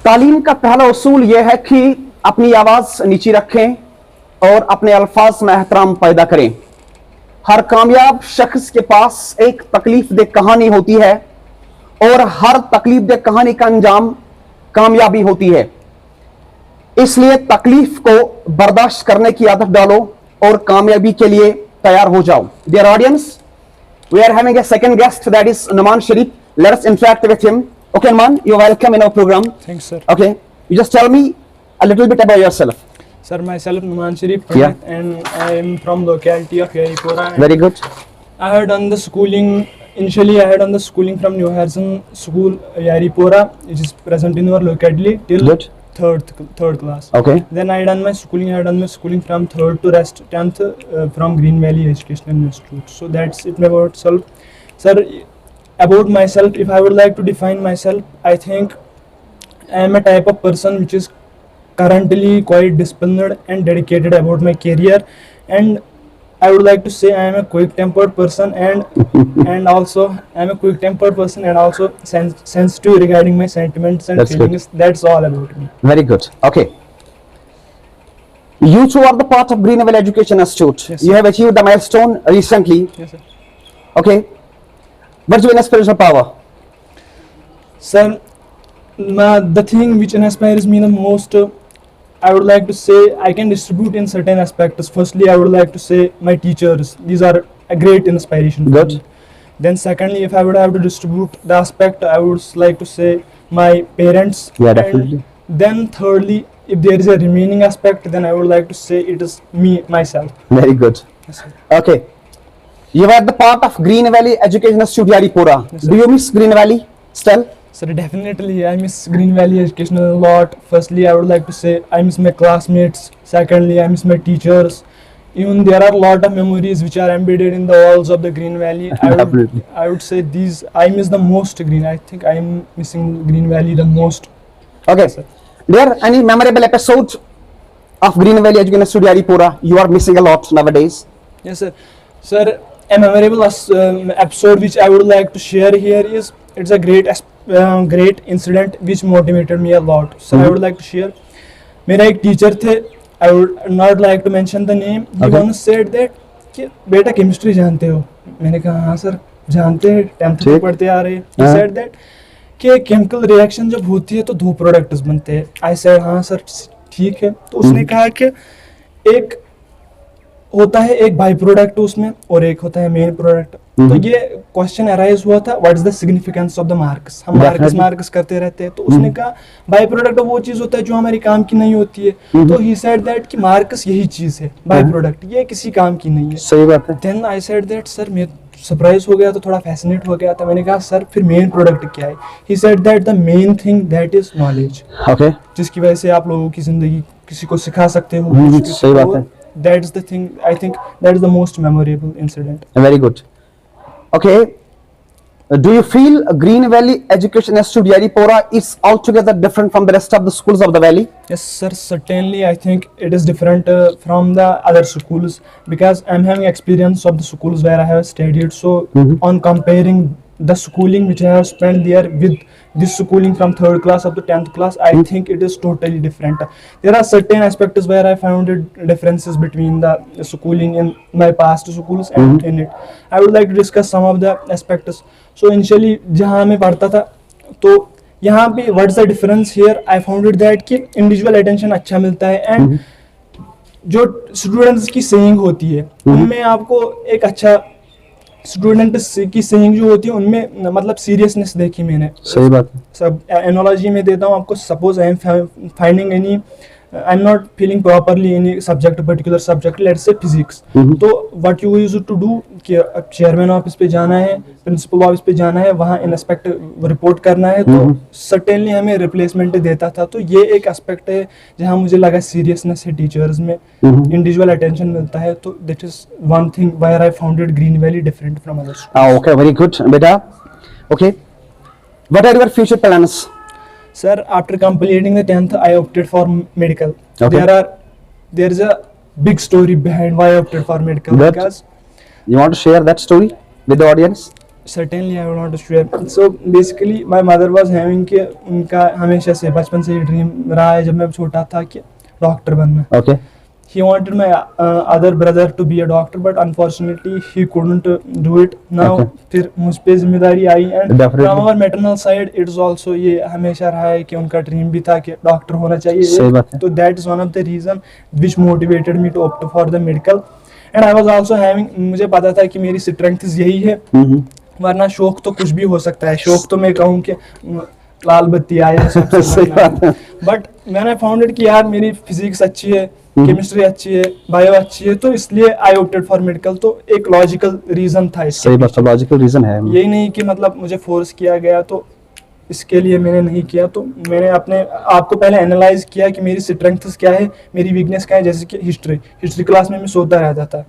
तालीम का पहला उसूल यह है कि अपनी आवाज नीची रखें और अपने अल्फाज में एहतराम पैदा करें। हर कामयाब शख्स के पास एक तकलीफ दे कहानी होती है और हर तकलीफ दे कहानी का अंजाम कामयाबी होती है। इसलिए तकलीफ को बर्दाश्त करने की आदत डालो और कामयाबी के लिए तैयार हो जाओ। Dear audience, we are having a second guest, that is Numan Sharif. Let us interact with him. Okay, Numan, you're welcome in our program. Thanks, sir. Okay, you just tell me a little bit about yourself. Sir, myself Numan Sharif, Yeah. and I am from locality of Yaripura. Very good. I had done the schooling. Initially, I had done the schooling from New Harrison School, Yaripura, which is present in our locality till Good. third class. Okay. Then I done my schooling. I had done my schooling from 3rd to rest 10th from Green Valley Educational Institute. So that's it about self. Sir, about myself, if I would like to define myself, I think I am a type of person which is currently quite disciplined and dedicated about my career, and I would like to say I am a quick-tempered person, and also I am a quick-tempered person and also sensitive regarding my sentiments and That's feelings. That's all about me. Very good. Okay. You two are the part of Green Valley Education Institute. Yes, You sir. have achieved the milestone recently. Yes, sir. Okay. What's your inspirational power? Sir, the thing which inspires me the most, I would like to say I can distribute in certain aspects. Firstly, I would like to say my teachers. These are a great inspiration. for Good. me. Then secondly, if I would have to distribute the aspect, I would like to say my parents. Yeah, And definitely. then thirdly, if there is a remaining aspect, then I would like to say it is me, myself. Very good. Yes, sir. Okay. You are the part of Green Valley Education Institute Yaripura. Yes, sir. Do you miss Green Valley still? Sir, definitely I miss Green Valley Educational a lot. Firstly, I would like to say I miss my classmates. Secondly, I miss my teachers. Even there are a lot of memories which are embedded in the walls of the Green Valley. Definitely. I would say these I miss the most Green. I think I am missing Green Valley the most. Okay. Sir. There any memorable episode of Green Valley Education Institute Yaripura you are missing a lot nowadays? Yes, sir. Sir, a memorable episode which I would like to share here is it's a great incident which motivated me a lot. So I would like to share. मेरा एक teacher थे. I would not like to mention the name. He Okay. once said that कि बेटा chemistry जानते हो? मैंने कहा हाँ सर जानते हैं, 10th में ठीक. पढ़ते आ रहे हैं. He हाँ. said that कि केमिकल रिएक्शन जब होती है तो 2 प्रोडक्ट्स बनते हैं. I said हाँ सर ठीक है. तो उसने कहा कि एक होता है एक बाई प्रोडक्ट उसमें और एक होता है मेन प्रोडक्ट. तो ये क्वेश्चन अराइज हुआ था what is the significance of the marks. हम Definitely. मार्क्स करते रहते हैं. तो उसने कहा बाई प्रोडक्ट वो चीज होता है जो हमारे काम की नहीं होती है. तो ही सेड दैट कि मार्क्स यही चीज है, बाई प्रोडक्ट ये किसी काम की नहीं है. सही बात है. Then I said that sir मैं सरप्राइज हो गया, तो थोड़ा फैसिनेट हो गया था. मैंने कहा सर फिर मेन प्रोडक्ट क्या है? He said that the main thing that is knowledge, Okay. जिसकी वजह से आप लोगों की जिंदगी किसी को सिखा सकते हो. सही बात है. That is the thing. I think that is the most memorable incident. Very good. Okay. Do you feel Green Valley Education Institute Yaripura is altogether different from the rest of the schools of the valley? Yes, sir. Certainly, I think it is different from the other schools because I'm having experience of the schools where I have studied. So, on comparing the schooling which I have spent there with this schooling from 3rd class up to 10th class, I think it is totally different. There are certain aspects where I found differences between the schooling in my past schools and in it. I would like to discuss some of the aspects. So initially जहाँ मैं पढ़ता था तो यहाँ पे what is the difference here? I found it that कि individual attention अच्छा मिलता है and जो स्टूडेंट्स की सेइंग होती है उनमें आपको एक अच्छा स्टूडेंट की सेइंग जो होती है उनमें मतलब सीरियसनेस देखी मैंने. सही बात है. सब एनोलॉजी में देता हूँ आपको. Suppose I am finding any I am not feeling properly any subject, particular subject, let's say physics. तो what you use to do कि चेयरमैन ऑफिस पे जाना है, प्रिंसिपल ऑफिस पे जाना है, वहाँ इन एस्पेक्ट रिपोर्ट करना है. तो सर्टेनली हमें रिप्लेसमेंट देता था. तो ये एक एस्पेक्ट है जहाँ मुझे लगा सीरियसनेस है टीचर्स में, इंडिविजुअल अटेंशन मिलता है. तो that is one thing where I found it green valley different from others. Okay, very good, beta. Okay. What are your future plans? Sir, after completing the 10th, I opted for medical. Okay. There is a big story behind why I opted for medical. Good. Because You want to share that story with the audience? Certainly, I would want to share. So basically, my mother was having कि उनका हमेशा से बचपन से ही dream रहा है जब मैं छोटा था कि डॉक्टर बनना. Okay. He wanted my other brother to be a doctor, but unfortunately he couldn't do it. Now Okay. फिर मुझ पे जिम्मेदारी आई and Definitely. from our maternal side it is also ये हमेशा रहा है कि उनका ड्रीम भी था कि डॉक्टर होना चाहिए. सही बात है. तो that is one of the reason which motivated me to opt for the medical. And I was also having, मुझे पता था कि मेरी strength यही है. वरना शौक तो कुछ भी हो सकता है. शौक तो मैं कहूँ कि लाल बत्ती आया सही बात है. बट मैंने फाउंडेड कि यार मेरी फिजिक्स अच्छी है, केमिस्ट्री अच्छी है, बायो अच्छी है, तो इसलिए आई ऑप्टेड फॉर मेडिकल. तो एक लॉजिकल रीजन था इसके. सही बात है, लॉजिकल रीजन है. यही नहीं कि मतलब मुझे फोर्स किया गया तो इसके लिए मैंने नहीं किया. तो मैंने अपने आप को पहले एनालाइज किया कि मेरी स्ट्रेंथ्स क्या है, मेरी वीकनेस क्या है. जैसे कि हिस्ट्री क्लास में मैं सोता रहता था.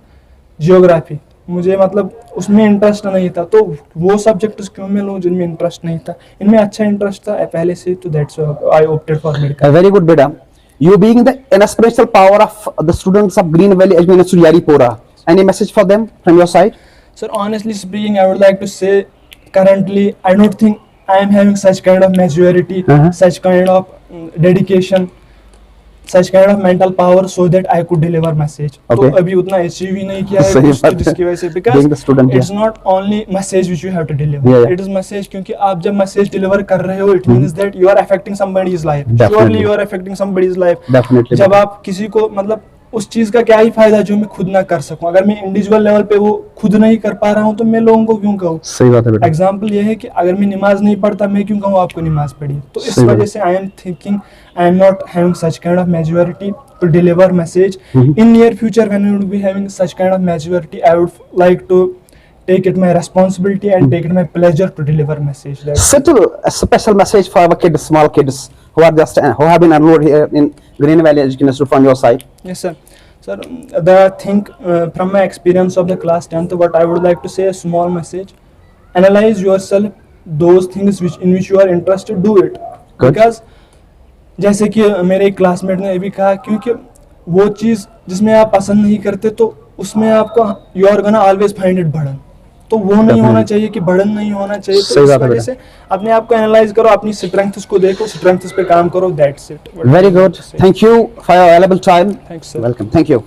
जियोग्राफी मुझे मतलब उसमें इंटरेस्ट नहीं था, तो वो सब्जेक्ट्स क्यों मैं लूं जिनमें इंटरेस्ट नहीं था. इनमें अच्छा इंटरेस्ट था पहले से, तो that's why I opted for medical. Very good, beta. You being the inspirational power of the students of Green Valley Education Institute Yaripura. Any message for them from your side? Sir, honestly speaking, I would like to say currently I don't think I am having such kind of maturity, such kind of dedication, such kind of mental power so that I could deliver message. Okay. तो अभी उतना achieve ही नहीं किया है सही बात है. जिसकी वजह से, Being the student, because it's yeah. not only message which you have to deliver. Yeah, yeah. It is message क्योंकि आप जब message deliver कर रहे हो, it means that you are affecting somebody's life. Definitely. Surely you are affecting somebody's life. Definitely. जब आप किसी को मतलब उस चीज का क्या ही फायदा जो मैं खुद ना कर सकूं. अगर मैं इंडिविजुअल लेवल पे वो खुद नहीं कर पा रहा हूं तो मैं लोगों को क्यों कहूं. सही बात है बेटा. एग्जाम्पल ये है कि अगर मैं नमाज नहीं पढ़ता मैं क्यों कहूँ आपको नमाज पढ़िए. तो इस सही बात. वजह से I am thinking I am not having such kind of maturity to deliver message. In near future when I would be having such kind of maturity I would like to take it my responsibility and take it my pleasure to deliver message. Settle a special message for our kids, small kids who are just who have been enrolled here in Green Valley Education Institute from your side. Yes sir. Sir, the thing from my experience of the class 10th, what I would like to say a small message: analyze yourself, those things which in which you are interested, do it. Good. Because जैसे कि मेरे एक classmate ने भी कहा, क्योंकि वो चीज़ जिसमें आप पसंद नहीं करते तो उसमें आपको you are gonna always find it burden. तो वो नहीं होना चाहिए कि बर्डन नहीं होना चाहिए. तो इस वजह से अपने आप को एनालाइज करो, अपनी स्ट्रेंथ्स को देखो, स्ट्रेंथ्स पे काम करो. That's it. Very good. Thank you for your valuable time. Thanks sir. Welcome. Thank you.